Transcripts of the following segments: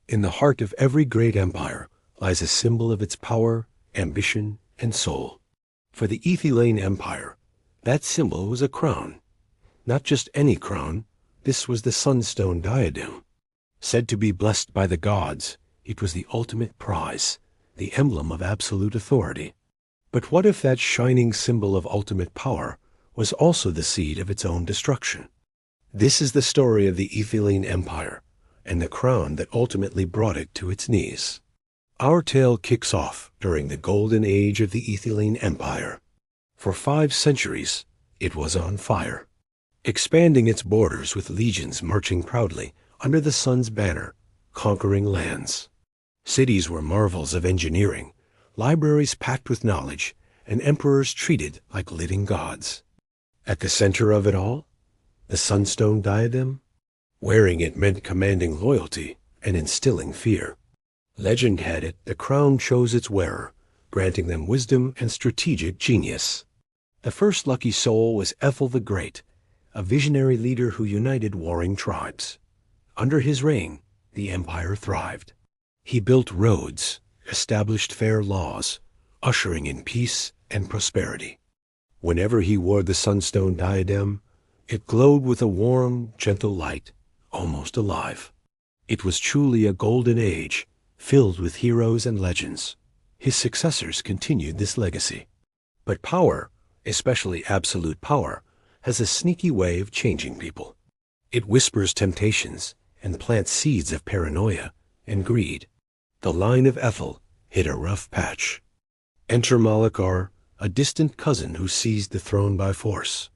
In the heart of every great empire lies a symbol of its power, ambition, and soul. For the Ethiopian Empire, that symbol was a crown. Not just any crown, this was the sunstone diadem. Said to be blessed by the gods, it was the ultimate prize, the emblem of absolute authority. But what if that shining symbol of ultimate power was also the seed of its own destruction? This is the story of the Ethiopian Empire and the crown that ultimately brought it to its knees. Our tale kicks off during the golden age of the Ethiopian Empire. For 5 centuries, it was on fire, expanding its borders with legions marching proudly under the sun's banner, conquering lands. Cities were marvels of engineering, libraries packed with knowledge, and emperors treated like living gods. At the center of it all, the sunstone diadem. Wearing it meant commanding loyalty and instilling fear. Legend had it the crown chose its wearer, granting them wisdom and strategic genius. The first lucky soul was Ethel the Great, a visionary leader who united warring tribes. Under his reign, the empire thrived. He built roads, established fair laws, ushering in peace and prosperity. Whenever he wore the sunstone diadem, it glowed with a warm, gentle light, almost alive. It was truly a golden age, filled with heroes and legends. His successors continued this legacy. But power, especially absolute power, has a sneaky way of changing people. It whispers temptations and plants seeds of paranoia and greed. The line of Ethel hit a rough patch. Enter Malachar, a distant cousin who seized the throne by force.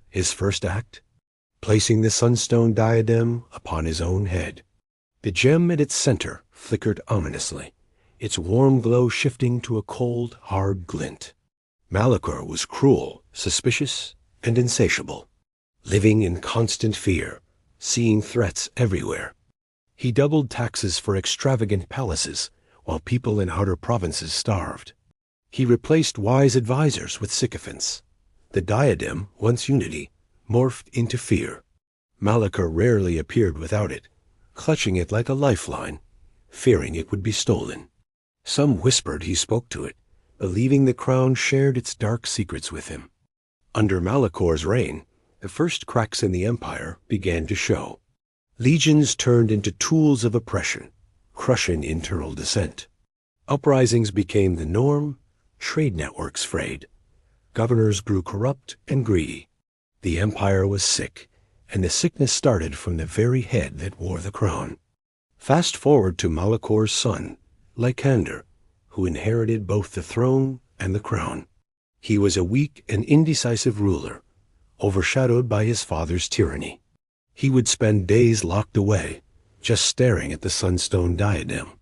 His first act? Placing the sunstone diadem upon his own head. The gem at its center flickered ominously, its warm glow shifting to a cold, hard glint. Malachar was cruel, suspicious, and insatiable, living in constant fear, seeing threats everywhere. He doubled taxes for extravagant palaces, while people in outer provinces starved. He replaced wise advisors with sycophants. The diadem, once unity, morphed into fear. Malachar rarely appeared without it, clutching it like a lifeline, fearing it would be stolen. Some whispered he spoke to it, believing the crown shared its dark secrets with him. Under Malachar's reign, the first cracks in the empire began to show. Legions turned into tools of oppression, crushing internal dissent. Uprisings became the norm, trade networks frayed. Governors grew corrupt and greedy. The empire was sick, and the sickness started from the very head that wore the crown. Fast forward to Malachar's son, Lycander, who inherited both the throne and the crown. He was a weak and indecisive ruler, overshadowed by his father's tyranny. He would spend days locked away, just staring at the sunstone diadem.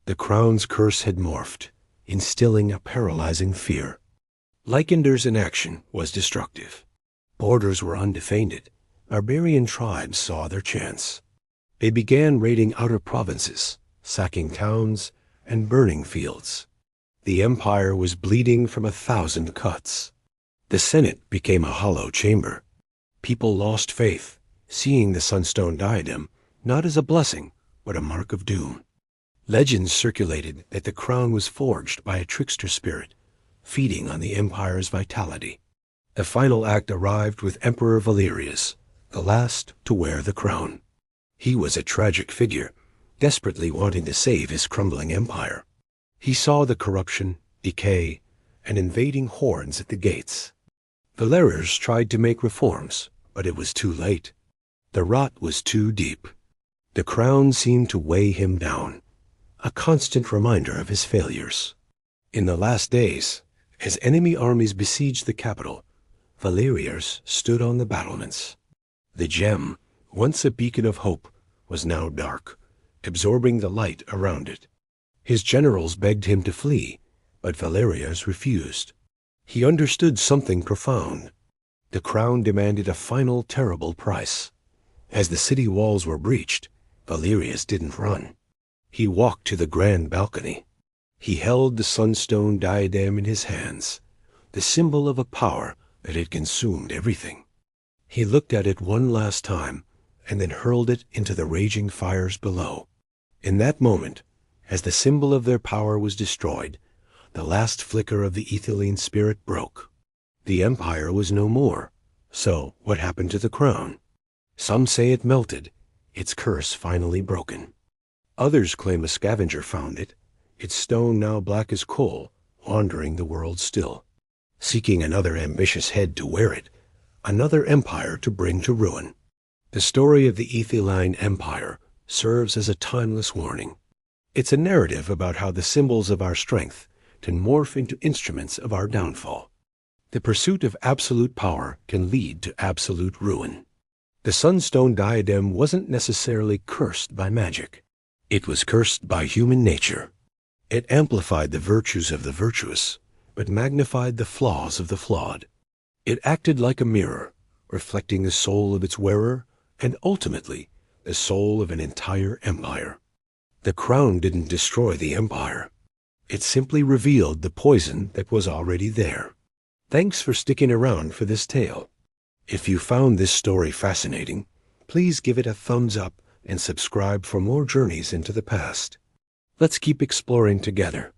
The crown's curse had morphed, instilling a paralyzing fear. Lycander's inaction was destructive. Borders were undefended. Barbarian tribes saw their chance. They began raiding outer provinces, sacking towns, and burning fields. The empire was bleeding from 1,000 cuts. The Senate became a hollow chamber. People lost faith, seeing the sunstone diadem not as a blessing, but a mark of doom. Legends circulated that the crown was forged by a trickster spirit, feeding on the empire's vitality. The final act arrived with Emperor Valerius, the last to wear the crown. He was a tragic figure, desperately wanting to save his crumbling empire. He saw the corruption, decay, and invading hordes at the gates. Valerius tried to make reforms, but it was too late. The rot was too deep. The crown seemed to weigh him down, a constant reminder of his failures. In the last days, as enemy armies besieged the capital, Valerius stood on the battlements. The gem, once a beacon of hope, was now dark, absorbing the light around it. His generals begged him to flee, but Valerius refused. He understood something profound. The crown demanded a final terrible price. As the city walls were breached, Valerius didn't run. He walked to the grand balcony. He held the sunstone diadem in his hands, the symbol of a power that had consumed everything. He looked at it one last time, and then hurled it into the raging fires below. In that moment, as the symbol of their power was destroyed, the last flicker of the ethylene spirit broke. The empire was no more. So, what happened to the crown? Some say it melted, its curse finally broken. Others claim a scavenger found it, its stone now black as coal, wandering the world still, seeking another ambitious head to wear it, another empire to bring to ruin. The story of the Ethioline Empire serves as a timeless warning. It's a narrative about how the symbols of our strength can morph into instruments of our downfall. The pursuit of absolute power can lead to absolute ruin. The sunstone diadem wasn't necessarily cursed by magic. It was cursed by human nature. It amplified the virtues of the virtuous, but magnified the flaws of the flawed. It acted like a mirror, reflecting the soul of its wearer and ultimately the soul of an entire empire. The crown didn't destroy the empire. It simply revealed the poison that was already there. Thanks for sticking around for this tale. If you found this story fascinating, please give it a thumbs up and subscribe for more journeys into the past. Let's keep exploring together.